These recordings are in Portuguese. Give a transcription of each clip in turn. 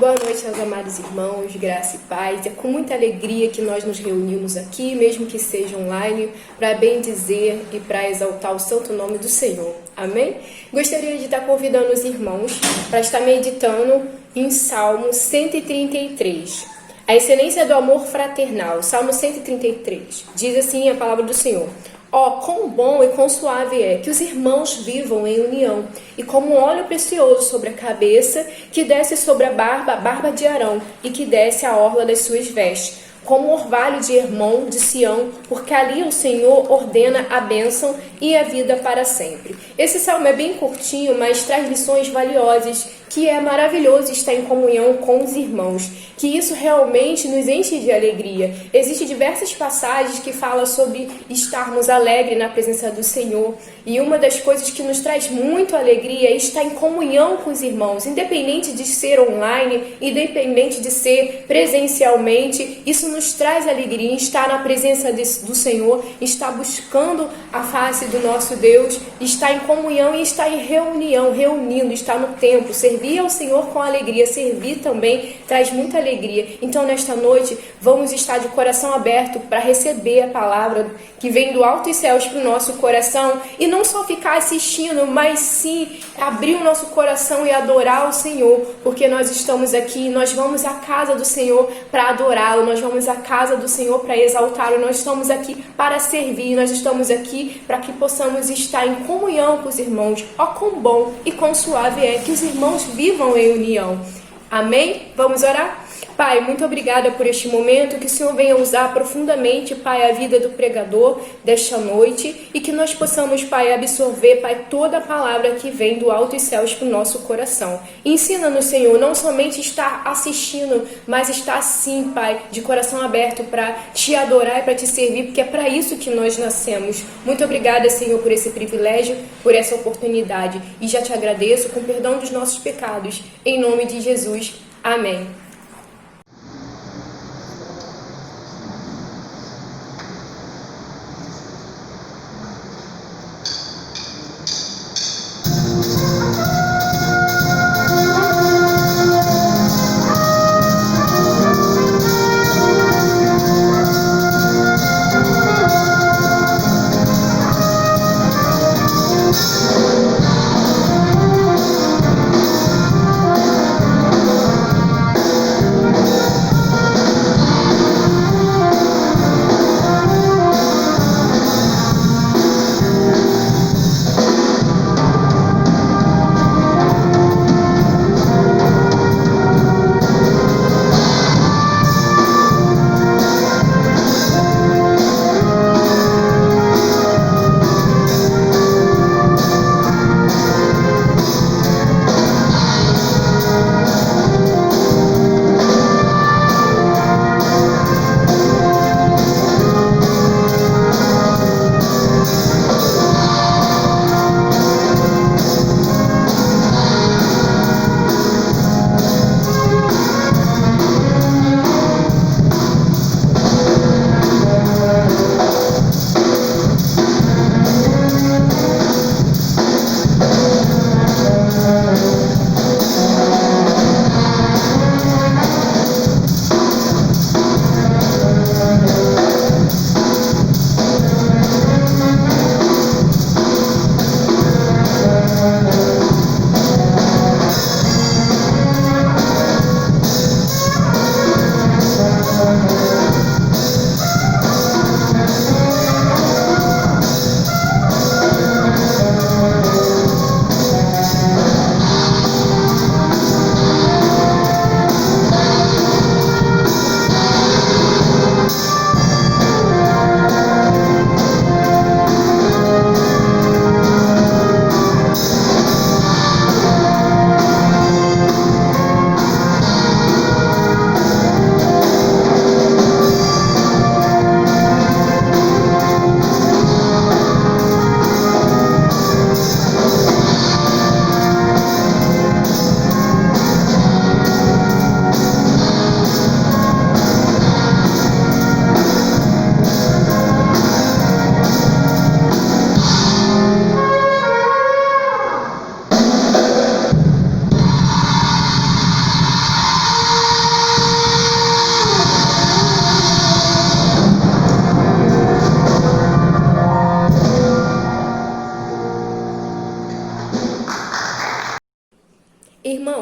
Boa noite aos amados irmãos, graça e paz. É com muita alegria que nós nos reunimos aqui, mesmo que seja online, para bendizer e para exaltar o santo nome do Senhor. Amém? Gostaria de estar convidando os irmãos para estar meditando em Salmo 133. A excelência do amor fraternal, Salmo 133. Diz assim a palavra do Senhor: ó, quão bom e quão suave é que os irmãos vivam em união, e como um óleo precioso sobre a cabeça, que desce sobre a barba de Arão, e que desce a orla das suas vestes, como o orvalho de Hermon, de Sião, porque ali o Senhor ordena a bênção e a vida para sempre. Esse salmo é bem curtinho, mas traz lições valiosas, que é maravilhoso estar em comunhão com os irmãos, que isso realmente nos enche de alegria. Existem diversas passagens que falam sobre estarmos alegres na presença do Senhor, e uma das coisas que nos traz muito alegria é estar em comunhão com os irmãos, independente de ser online, independente de ser presencialmente. Isso nos traz alegria, estar na presença do Senhor, estar buscando a face do nosso Deus, estar em comunhão e estar em reunião, reunindo, estar no templo, servir ao Senhor com alegria. Servir também traz muita alegria. Então, nesta noite, vamos estar de coração aberto para receber a palavra que vem do alto dos céus para o nosso coração, e não só ficar assistindo, mas sim abrir o nosso coração e adorar o Senhor, porque nós estamos aqui, nós vamos à casa do Senhor para adorá-lo, nós vamos à casa do Senhor para exaltá-lo, nós estamos aqui para servir, nós estamos aqui para que possamos estar em comunhão com os irmãos. Ó, quão bom e quão suave é que os irmãos vivam em união. Amém? Vamos orar? Pai, muito obrigada por este momento, que o Senhor venha usar profundamente, Pai, a vida do pregador desta noite, e que nós possamos, Pai, absorver, Pai, toda a palavra que vem do alto dos céus para o nosso coração. Ensina-nos, Senhor, não somente estar assistindo, mas estar sim, Pai, de coração aberto para te adorar e para te servir, porque é para isso que nós nascemos. Muito obrigada, Senhor, por esse privilégio, por essa oportunidade, e já te agradeço com perdão dos nossos pecados. Em nome de Jesus. Amém.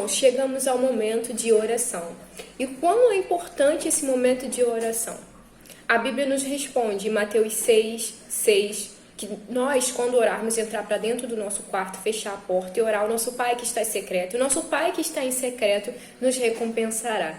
Irmãos, chegamos ao momento de oração. E quão é importante esse momento de oração? A Bíblia nos responde em Mateus 6:6, que nós, quando orarmos, entrar para dentro do nosso quarto, fechar a porta e orar ao nosso Pai que está em secreto. O nosso Pai que está em secreto nos recompensará.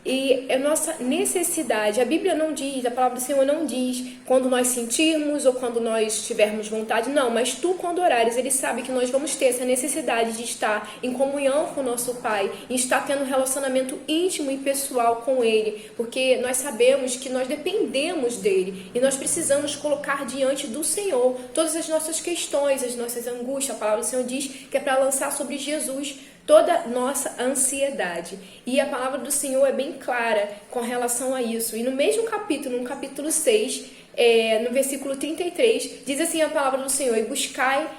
E a nossa necessidade, a Bíblia não diz, a palavra do Senhor não diz quando nós sentirmos ou quando nós tivermos vontade, não, mas tu quando orares, Ele sabe que nós vamos ter essa necessidade de estar em comunhão com o nosso Pai, e estar tendo um relacionamento íntimo e pessoal com Ele, porque nós sabemos que nós dependemos dEle e nós precisamos colocar diante do Senhor todas as nossas questões, as nossas angústias. A palavra do Senhor diz que é para lançar sobre Jesus toda nossa ansiedade. E a palavra do Senhor é bem clara com relação a isso. E no mesmo capítulo, no capítulo 6, no versículo 33, diz assim a palavra do Senhor: e buscai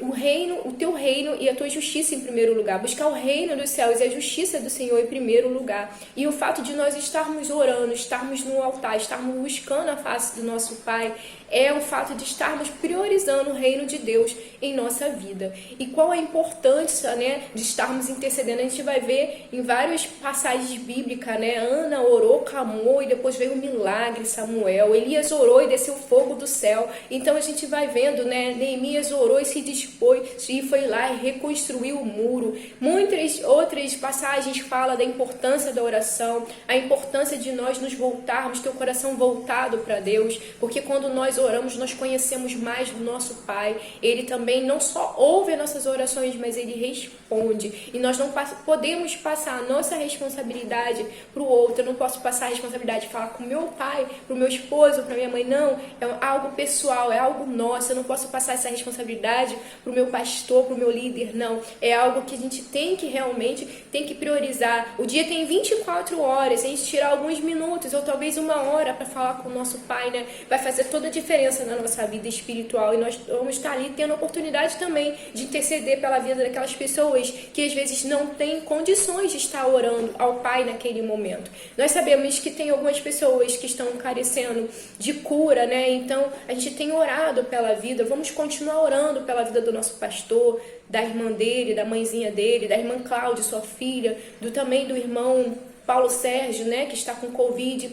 o reino, o teu reino e a tua justiça em primeiro lugar. Buscar o reino dos céus e a justiça do Senhor em primeiro lugar. E o fato de nós estarmos orando, estarmos no altar, estarmos buscando a face do nosso Pai, é o fato de estarmos priorizando o reino de Deus em nossa vida. E qual a importância, né, de estarmos intercedendo? A gente vai ver em várias passagens bíblicas, né? Ana orou, clamou e depois veio o milagre, Samuel. Elias orou e desceu fogo do céu. Então a gente vai vendo, né? Neemias orou e se dispôs e foi lá e reconstruiu o muro. Muitas outras passagens falam da importância da oração, a importância de nós nos voltarmos, ter o coração voltado para Deus, porque quando nós oramos, nós conhecemos mais do nosso Pai. Ele também não só ouve as nossas orações, mas Ele responde. E nós não podemos passar a nossa responsabilidade para o outro. Eu não posso passar a responsabilidade de falar com o meu pai, para o meu esposo, para minha mãe. Não, é algo pessoal, é algo nosso. Eu não posso passar essa responsabilidade para o meu pastor, para o meu líder. Não, é algo que a gente tem que realmente priorizar. O dia tem 24 horas, se a gente tirar alguns minutos ou talvez uma hora para falar com o nosso Pai, né, vai fazer toda a diferença na nossa vida espiritual, e nós vamos estar ali tendo a oportunidade também de interceder pela vida daquelas pessoas que às vezes não têm condições de estar orando ao Pai naquele momento. Nós sabemos que tem algumas pessoas que estão carecendo de cura, né? Então a gente tem orado pela vida, vamos continuar orando pela vida do nosso pastor, da irmã dele, da mãezinha dele, da irmã Cláudia, sua filha, também do irmão Paulo Sérgio, né, que está com Covid.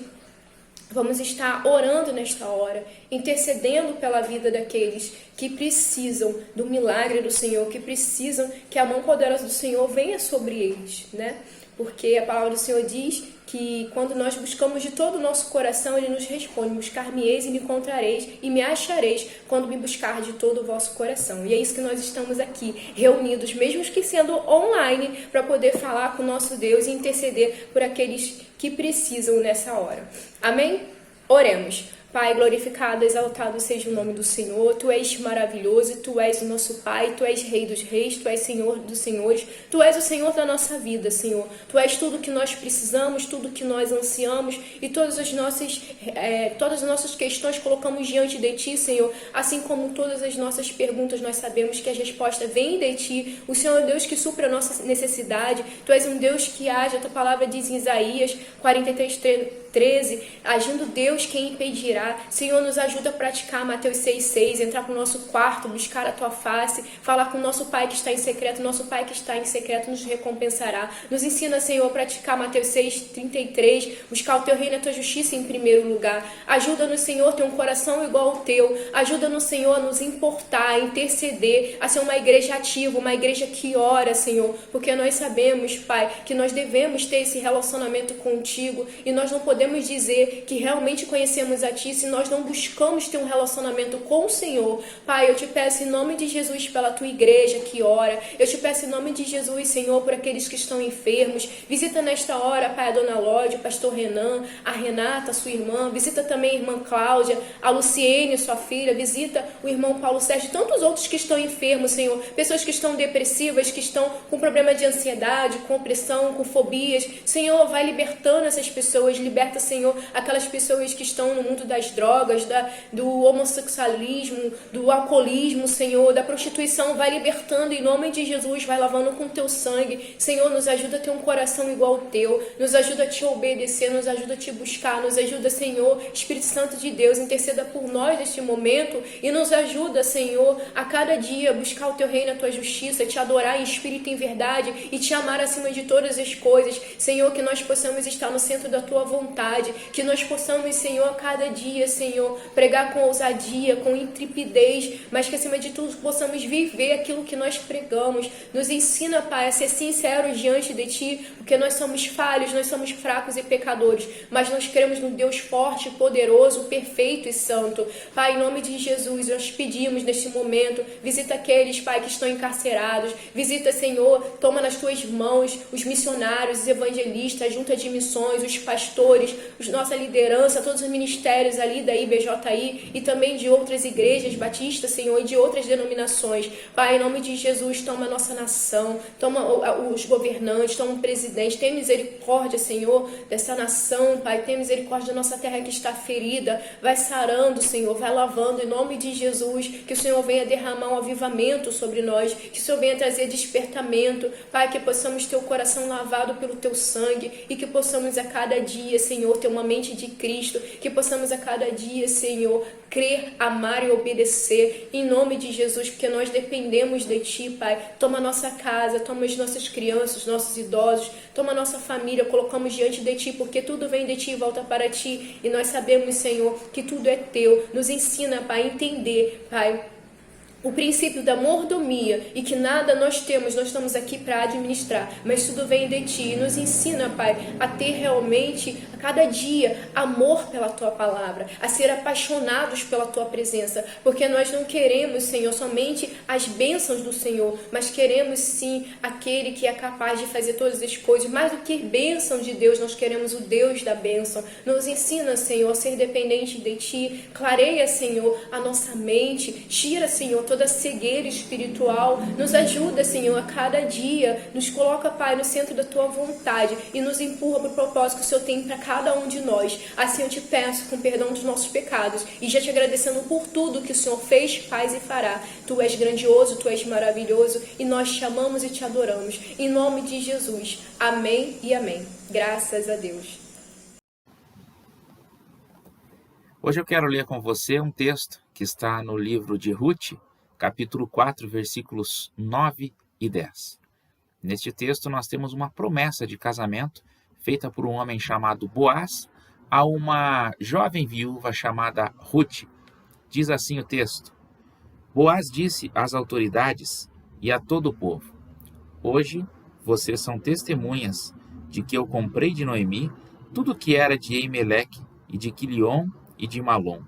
Vamos estar orando nesta hora, intercedendo pela vida daqueles que precisam do milagre do Senhor, que precisam que a mão poderosa do Senhor venha sobre eles, né? Porque a palavra do Senhor diz que quando nós buscamos de todo o nosso coração, Ele nos responde: buscar-me-eis e me encontrareis, e me achareis quando me buscar de todo o vosso coração. E é isso que nós estamos aqui, reunidos, mesmo que sendo online, para poder falar com o nosso Deus e interceder por aqueles que precisam nessa hora. Amém? Oremos. Pai, glorificado, exaltado seja o nome do Senhor. Tu és maravilhoso, Tu és o nosso Pai, Tu és Rei dos Reis, Tu és Senhor dos Senhores, Tu és o Senhor da nossa vida, Senhor. Tu és tudo que nós precisamos, tudo que nós ansiamos, e todas as nossas questões colocamos diante de Ti, Senhor. Assim como todas as nossas perguntas, nós sabemos que a resposta vem de Ti. O Senhor é o Deus que supre a nossa necessidade. Tu és um Deus que age. A Tua palavra diz em Isaías 43:13, agindo Deus, quem impedirá? Senhor, nos ajuda a praticar Mateus 6:6, entrar para o nosso quarto, buscar a Tua face, falar com o nosso Pai que está em secreto. Nosso Pai que está em secreto nos recompensará. Nos ensina, Senhor, a praticar Mateus 6:33, buscar o Teu reino e a Tua justiça em primeiro lugar. Ajuda-nos, Senhor, a ter um coração igual ao Teu. Ajuda-nos, Senhor, a nos importar, a interceder, a ser uma igreja ativa, uma igreja que ora, Senhor, porque nós sabemos, Pai, que nós devemos ter esse relacionamento contigo, e nós não podemos dizer que realmente conhecemos a Ti se nós não buscamos ter um relacionamento com o Senhor. Pai, eu Te peço em nome de Jesus pela Tua igreja que ora. Eu Te peço em nome de Jesus, Senhor, por aqueles que estão enfermos. Visita nesta hora, Pai, a Dona Lódia, o pastor Renan, a Renata, sua irmã. Visita também a irmã Cláudia, a Luciene, sua filha. Visita o irmão Paulo Sérgio e tantos outros que estão enfermos, Senhor. Pessoas que estão depressivas, que estão com problema de ansiedade, com opressão, com fobias. Senhor, vai libertando essas pessoas. Liberta liberta, Senhor, aquelas pessoas que estão no mundo das drogas, do homossexualismo, do alcoolismo, Senhor, da prostituição. Vai libertando em nome de Jesus, vai lavando com teu sangue. Senhor, nos ajuda a ter um coração igual ao teu, nos ajuda a te obedecer, nos ajuda a te buscar, nos ajuda, Senhor, Espírito Santo de Deus, interceda por nós neste momento e nos ajuda, Senhor, a cada dia buscar o teu reino, a tua justiça, te adorar em espírito e em verdade e te amar acima de todas as coisas. Senhor, que nós possamos estar no centro da tua vontade, que nós possamos, Senhor, a cada dia, Senhor, pregar com ousadia, com intrepidez, mas que acima de tudo possamos viver aquilo que nós pregamos. Nos ensina, Pai, a ser sinceros diante de ti, porque nós somos falhos, nós somos fracos e pecadores, mas nós cremos no Deus forte, poderoso, perfeito e santo. Pai, em nome de Jesus, nós pedimos neste momento, visita aqueles, Pai, que estão encarcerados, visita, Senhor, toma nas tuas mãos os missionários, os evangelistas, a junta de missões, os pastores, nossa liderança, todos os ministérios ali da IBJI e também de outras igrejas batistas, Senhor, e de outras denominações. Pai, em nome de Jesus, toma a nossa nação, toma os governantes, toma o presidente, tem misericórdia, Senhor, dessa nação, Pai, tem misericórdia da nossa terra que está ferida, vai sarando, Senhor, vai lavando, em nome de Jesus, que o Senhor venha derramar um avivamento sobre nós, que o Senhor venha trazer despertamento, Pai, que possamos ter o coração lavado pelo teu sangue e que possamos a cada dia, Senhor, ter uma mente de Cristo, que possamos a cada dia, Senhor, crer, amar e obedecer, em nome de Jesus, porque nós dependemos de ti, Pai. Toma a nossa casa, toma as nossas crianças, nossos idosos, toma a nossa família, colocamos diante de ti, porque tudo vem de ti e volta para ti, e nós sabemos, Senhor, que tudo é teu. Nos ensina, Pai, a entender, Pai, o princípio da mordomia e que nada nós temos, nós estamos aqui para administrar, mas tudo vem de ti. E nos ensina, Pai, a ter realmente a cada dia amor pela tua palavra, a ser apaixonados pela tua presença, porque nós não queremos, Senhor, somente as bênçãos do Senhor, mas queremos sim aquele que é capaz de fazer todas as coisas. Mais do que bênção de Deus, nós queremos o Deus da bênção. Nos ensina, Senhor, a ser dependente de ti, clareia, Senhor, a nossa mente, tira, Senhor, toda cegueira espiritual, nos ajuda, Senhor, a cada dia, nos coloca, Pai, no centro da tua vontade e nos empurra para o propósito que o Senhor tem para cada um de nós. Assim eu te peço, com perdão dos nossos pecados, e já te agradecendo por tudo que o Senhor fez, faz e fará. Tu és grandioso, tu és maravilhoso, e nós te amamos e te adoramos. Em nome de Jesus. Amém e amém. Graças a Deus. Hoje eu quero ler com você um texto que está no livro de Ruth, capítulo 4, versículos 9 e 10. Neste texto nós temos uma promessa de casamento feita por um homem chamado Boaz a uma jovem viúva chamada Ruth. Diz assim o texto: Boaz disse às autoridades e a todo o povo: Hoje vocês são testemunhas de que eu comprei de Noemi tudo que era de Elimeleque e de Quilion e de Malom.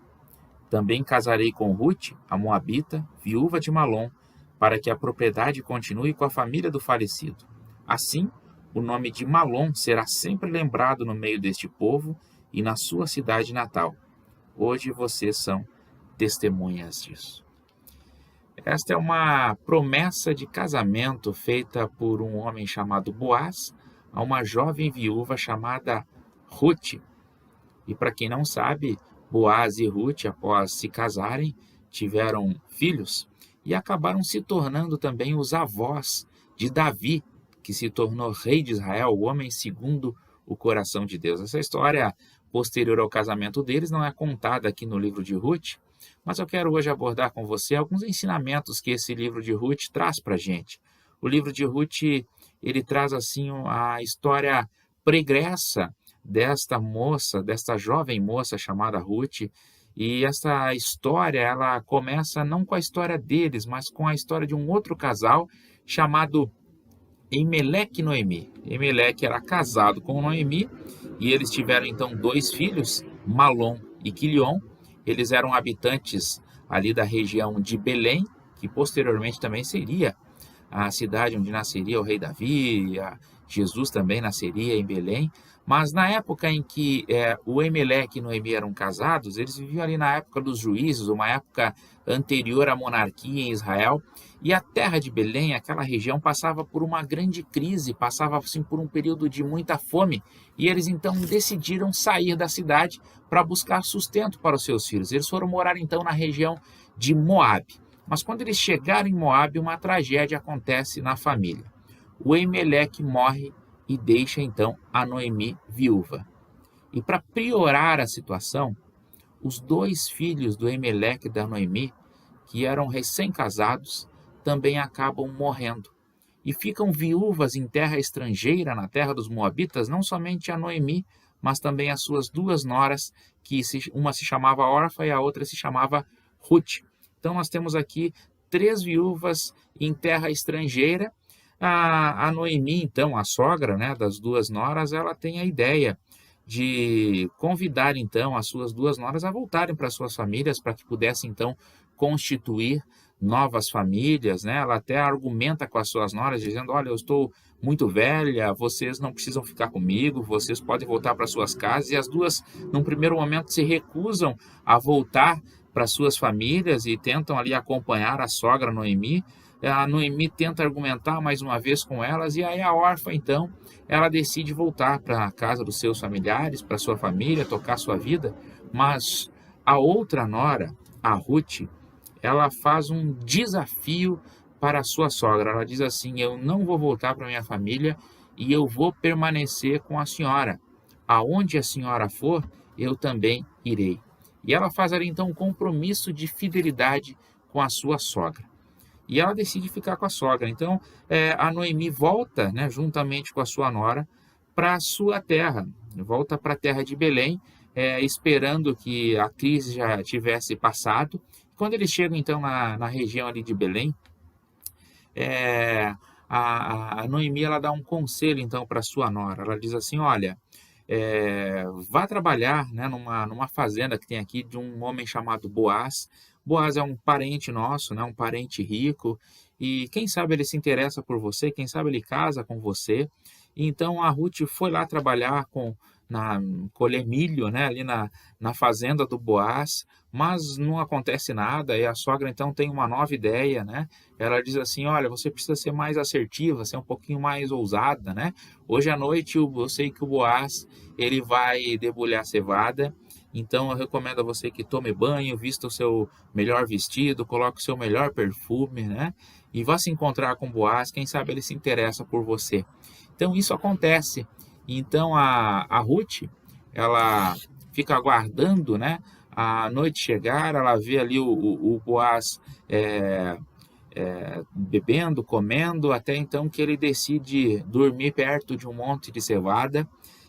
Também casarei com Ruth, a moabita, viúva de Malom, para que a propriedade continue com a família do falecido. Assim, o nome de Malom será sempre lembrado no meio deste povo e na sua cidade natal. Hoje vocês são testemunhas disso. Esta é uma promessa de casamento feita por um homem chamado Boaz a uma jovem viúva chamada Ruth. E para quem não sabe, Boaz e Ruth, após se casarem, tiveram filhos e acabaram se tornando também os avós de Davi, que se tornou rei de Israel, o homem segundo o coração de Deus. Essa história posterior ao casamento deles não é contada aqui no livro de Ruth, mas eu quero hoje abordar com você alguns ensinamentos que esse livro de Ruth traz para a gente. O livro de Ruth, ele traz assim a história pregressa desta moça, desta jovem moça chamada Ruth, e essa história, ela começa não com a história deles, mas com a história de um outro casal chamado Elimeleque e Noemi. Elimeleque era casado com Noemi e eles tiveram então 2 filhos, Malom e Quilion. Eles eram habitantes ali da região de Belém, que posteriormente também seria a cidade onde nasceria o rei Davi, Jesus também nasceria em Belém, Mas na época em que o Emelec e Noemi eram casados, eles viviam ali na época dos juízes, uma época anterior à monarquia em Israel, e a terra de Belém, aquela região, passava por uma grande crise, passava assim, por um período de muita fome, e eles então decidiram sair da cidade para buscar sustento para os seus filhos. Eles foram morar então na região de Moabe. Mas quando eles chegaram em Moabe, uma tragédia acontece na família. O Emelec morre e deixa então a Noemi viúva. E para piorar a situação, os dois filhos do Emelec e da Noemi, que eram recém-casados, também acabam morrendo. E ficam viúvas em terra estrangeira, na terra dos Moabitas, não somente a Noemi, mas também as suas duas noras, que uma se chamava Orfa e a outra se chamava Ruth. Então nós temos aqui 3 viúvas em terra estrangeira. A Noemi, então, a sogra, né, das duas noras, ela tem a ideia de convidar, então, as suas duas noras a voltarem para suas famílias, para que pudessem, então, constituir novas famílias, né? Ela até argumenta com as suas noras, dizendo, olha, eu estou muito velha, vocês não precisam ficar comigo, vocês podem voltar para suas casas, e as duas, num primeiro momento, se recusam a voltar para suas famílias e tentam ali acompanhar a sogra Noemi. A Noemi tenta argumentar mais uma vez com elas, e aí a órfã, então, ela decide voltar para a casa dos seus familiares, para sua família, tocar sua vida, mas a outra nora, a Ruth, ela faz um desafio para a sua sogra. Ela diz assim, eu não vou voltar para minha família e eu vou permanecer com a senhora. Aonde a senhora for, eu também irei. E ela faz ali, então, um compromisso de fidelidade com a sua sogra. E ela decide ficar com a sogra. Então, a Noemi volta, né, juntamente com a sua nora, para a sua terra. Volta para a terra de Belém, esperando que a crise já tivesse passado. Quando eles chegam, então, na região ali de Belém, a Noemi, ela dá um conselho, então, para a sua nora. Ela diz assim, olha, vá trabalhar, né, numa fazenda que tem aqui de um homem chamado Boaz. Boaz é um parente nosso, né, um parente rico, e quem sabe ele se interessa por você, quem sabe ele casa com você. Então a Ruth foi lá trabalhar colher milho, né, ali na fazenda do Boaz, mas não acontece nada, e a sogra então tem uma nova ideia, né? Ela diz assim, olha, você precisa ser mais assertiva, ser um pouquinho mais ousada, né? Hoje à noite eu sei que o Boaz, ele vai debulhar cevada, então eu recomendo a você que tome banho, vista o seu melhor vestido, coloque o seu melhor perfume, né? E vá se encontrar com o Boaz, quem sabe ele se interessa por você. Então isso acontece. Então a Ruth, ela fica aguardando, né, a noite chegar, ela vê ali o Boaz bebendo, comendo, até então que ele decide dormir perto de um monte de cevada,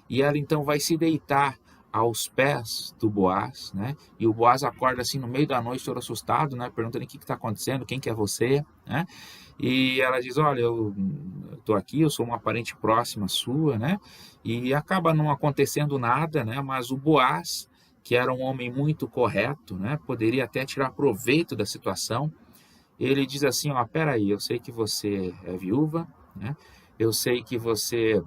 e ela então vai se deitar aos pés do Boaz, né? E o Boaz acorda assim no meio da noite, todo assustado, né? Perguntando o que está acontecendo, quem que é você, né? E ela diz, olha, eu estou aqui, eu sou uma parente próxima sua, né? E acaba não acontecendo nada, né? Mas o Boaz, que era um homem muito correto, né? Poderia até tirar proveito da situação. Ele diz assim, ó, peraí, eu sei que você é viúva, né? Eu sei que você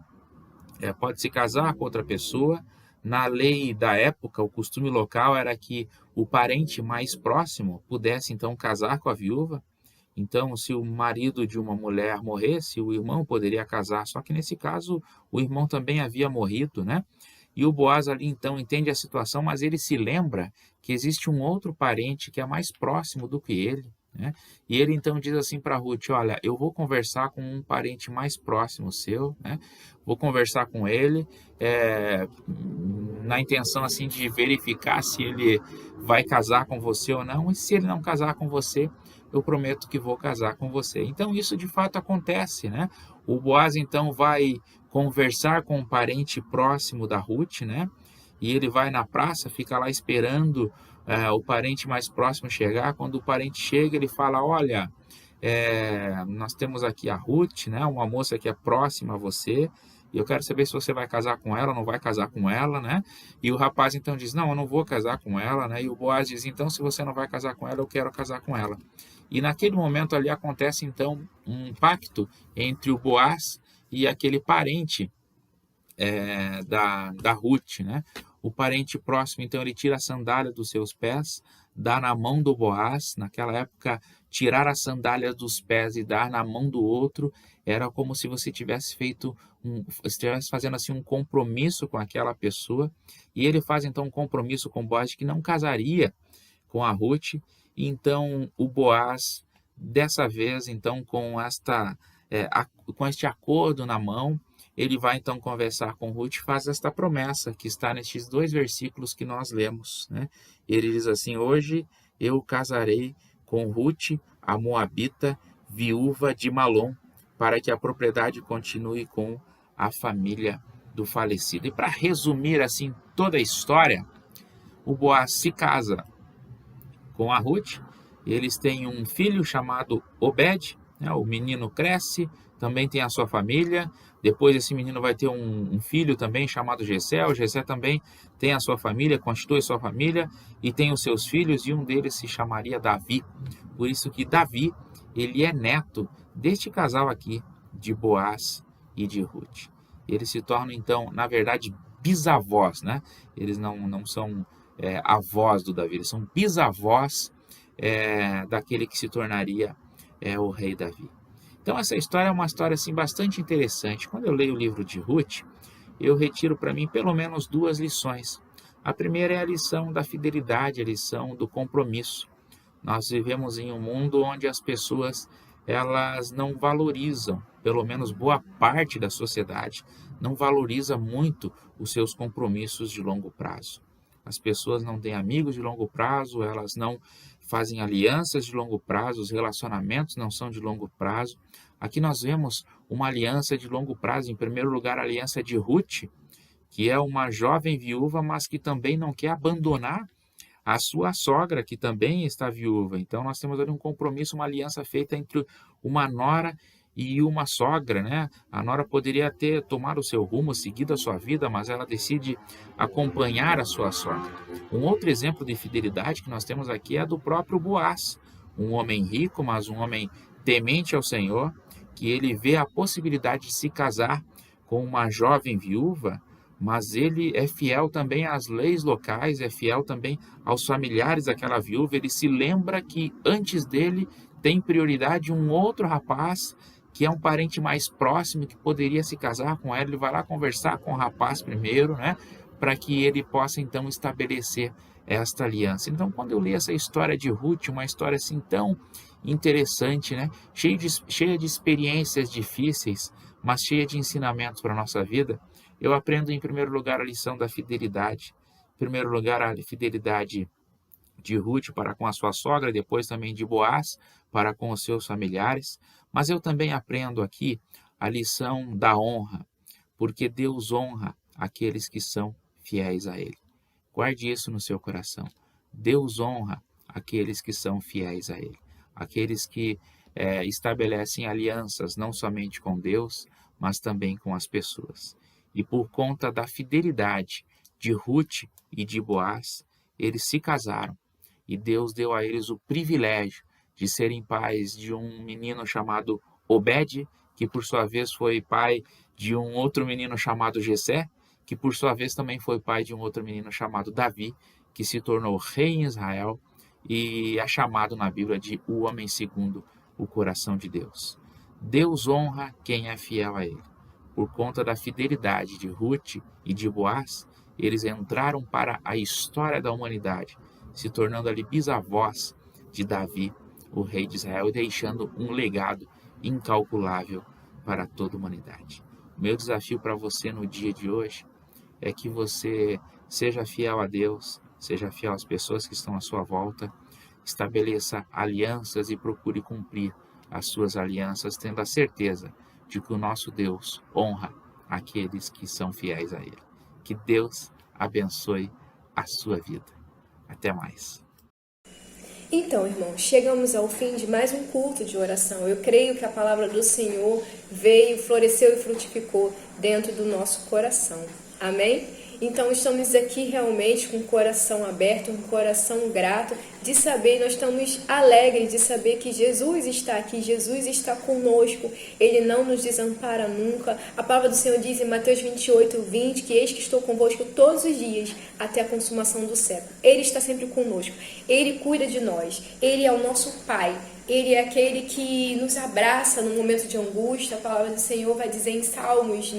pode se casar com outra pessoa. Na lei da época, o costume local era que o parente mais próximo pudesse então casar com a viúva. Então, se o marido de uma mulher morresse, o irmão poderia casar, só que nesse caso o irmão também havia morrido, né? E o Boaz ali então entende a situação, mas ele se lembra que existe um outro parente que é mais próximo do que ele, né? E ele então diz assim para Ruth, olha, eu vou conversar com um parente mais próximo seu, né? Vou conversar com ele, na intenção assim de verificar se ele vai casar com você ou não, e se ele não casar com você, eu prometo que vou casar com você. Então isso de fato acontece, né? O Boaz então vai conversar com um parente próximo da Ruth, né? E ele vai na praça, fica lá esperando o parente mais próximo chegar. Quando o parente chega, ele fala, olha, nós temos aqui a Ruth, né? Uma moça que é próxima a você, e eu quero saber se você vai casar com ela ou não vai casar com ela, né? E o rapaz então diz, não, eu não vou casar com ela, né? E o Boaz diz, então se você não vai casar com ela, eu quero casar com ela. E naquele momento ali acontece então um pacto entre o Boaz e aquele parente da Ruth, né? O parente próximo, então, ele tira a sandália dos seus pés, dá na mão do Boaz. Naquela época, tirar a sandália dos pés e dar na mão do outro era como se você tivesse estivesse fazendo assim um compromisso com aquela pessoa. E ele faz então um compromisso com Boaz de que não casaria com a Ruth. E então o Boaz, dessa vez, então com este acordo na mão, ele vai então conversar com Ruth e faz esta promessa que está nestes 2 versículos que nós lemos, né? Ele diz assim: hoje eu casarei com Ruth, a moabita, viúva de Malom, para que a propriedade continue com a família do falecido. E para resumir assim toda a história, o Boaz se casa com a Ruth, eles têm um filho chamado Obed, né? O menino cresce, também tem a sua família. Depois esse menino vai ter um filho também chamado Jessé. O Jessé também tem a sua família, constitui sua família e tem os seus filhos, e um deles se chamaria Davi. Por isso que Davi, ele é neto deste casal aqui, de Boaz e de Ruth. Eles se tornam então, na verdade, bisavós, né? Eles não são avós do Davi, eles são bisavós daquele que se tornaria o rei Davi. Então essa história é uma história assim, bastante interessante. Quando eu leio o livro de Ruth, eu retiro para mim pelo menos 2 lições. A primeira é a lição da fidelidade, a lição do compromisso. Nós vivemos em um mundo onde as pessoas elas não valorizam, pelo menos boa parte da sociedade, não valoriza muito os seus compromissos de longo prazo. As pessoas não têm amigos de longo prazo, elas não fazem alianças de longo prazo, os relacionamentos não são de longo prazo. Aqui nós vemos uma aliança de longo prazo, em primeiro lugar a aliança de Ruth, que é uma jovem viúva, mas que também não quer abandonar a sua sogra, que também está viúva. Então nós temos ali um compromisso, uma aliança feita entre uma nora e uma sogra, né? A nora poderia ter tomado o seu rumo, seguido a sua vida, mas ela decide acompanhar a sua sogra. Um outro exemplo de fidelidade que nós temos aqui é do próprio Boaz, um homem rico, mas um homem temente ao Senhor, que ele vê a possibilidade de se casar com uma jovem viúva, mas ele é fiel também às leis locais, é fiel também aos familiares daquela viúva. Ele se lembra que antes dele tem prioridade um outro rapaz, que é um parente mais próximo, que poderia se casar com ela. Ele vai lá conversar com o rapaz primeiro, né, para que ele possa então estabelecer esta aliança. Então, quando eu li essa história de Ruth, uma história assim tão interessante, né, cheia de experiências difíceis, mas cheia de ensinamentos para a nossa vida, eu aprendo em primeiro lugar a lição da fidelidade. Em primeiro lugar, a fidelidade de Ruth para com a sua sogra, depois também de Boaz para com os seus familiares. Mas eu também aprendo aqui a lição da honra, porque Deus honra aqueles que são fiéis a Ele. Guarde isso no seu coração. Deus honra aqueles que são fiéis a Ele. Aqueles que estabelecem alianças não somente com Deus, mas também com as pessoas. E por conta da fidelidade de Ruth e de Boaz, eles se casaram. E Deus deu a eles o privilégio de serem pais de um menino chamado Obed, que por sua vez foi pai de um outro menino chamado Jessé, que por sua vez também foi pai de um outro menino chamado Davi, que se tornou rei em Israel e é chamado na Bíblia de o homem segundo o coração de Deus. Deus honra quem é fiel a Ele. Por conta da fidelidade de Ruth e de Boaz, eles entraram para a história da humanidade, se tornando ali bisavós de Davi, o rei de Israel, e deixando um legado incalculável para toda a humanidade. O meu desafio para você no dia de hoje é que você seja fiel a Deus, seja fiel às pessoas que estão à sua volta, estabeleça alianças e procure cumprir as suas alianças, tendo a certeza de que o nosso Deus honra aqueles que são fiéis a Ele. Que Deus abençoe a sua vida. Até mais. Então, irmãos, chegamos ao fim de mais um culto de oração. Eu creio que a palavra do Senhor veio, floresceu e frutificou dentro do nosso coração. Amém? Então estamos aqui realmente com o coração aberto, com o coração grato de saber, nós estamos alegres de saber que Jesus está aqui, Jesus está conosco, Ele não nos desampara nunca. A palavra do Senhor diz em Mateus 28:20 que eis que estou convosco todos os dias até a consumação do século. Ele está sempre conosco, Ele cuida de nós, Ele é o nosso Pai. Ele é aquele que nos abraça no momento de angústia. A palavra do Senhor vai dizer em Salmos,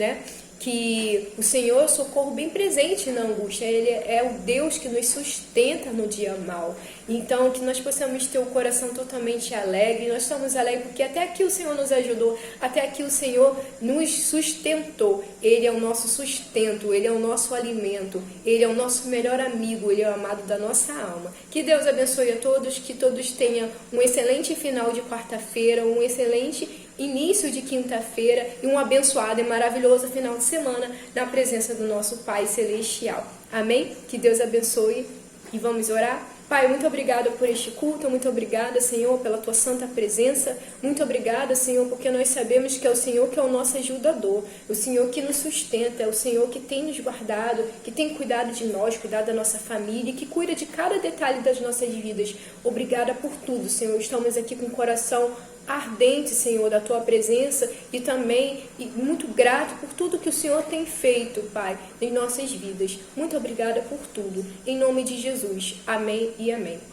que o Senhor é o socorro bem presente na angústia. Ele é o Deus que nos sustenta no dia mau. Então, que nós possamos ter o coração totalmente alegre. Nós estamos alegres porque até aqui o Senhor nos ajudou, até aqui o Senhor nos sustentou. Ele é o nosso sustento, Ele é o nosso alimento, Ele é o nosso melhor amigo, Ele é o amado da nossa alma. Que Deus abençoe a todos, que todos tenham um excelente final de quarta-feira, um excelente início de quinta-feira e um abençoado e maravilhoso final de semana na presença do nosso Pai Celestial. Amém? Que Deus abençoe e vamos orar? Pai, muito obrigada por este culto, muito obrigada, Senhor, pela Tua santa presença, muito obrigada, Senhor, porque nós sabemos que é o Senhor que é o nosso ajudador, o Senhor que nos sustenta, é o Senhor que tem nos guardado, que tem cuidado de nós, cuidado da nossa família e que cuida de cada detalhe das nossas vidas. Obrigada por tudo, Senhor, estamos aqui com o coração ardente, Senhor, da Tua presença e também muito grato por tudo que o Senhor tem feito, Pai, em nossas vidas. Muito obrigada por tudo. Em nome de Jesus. Amém e amém.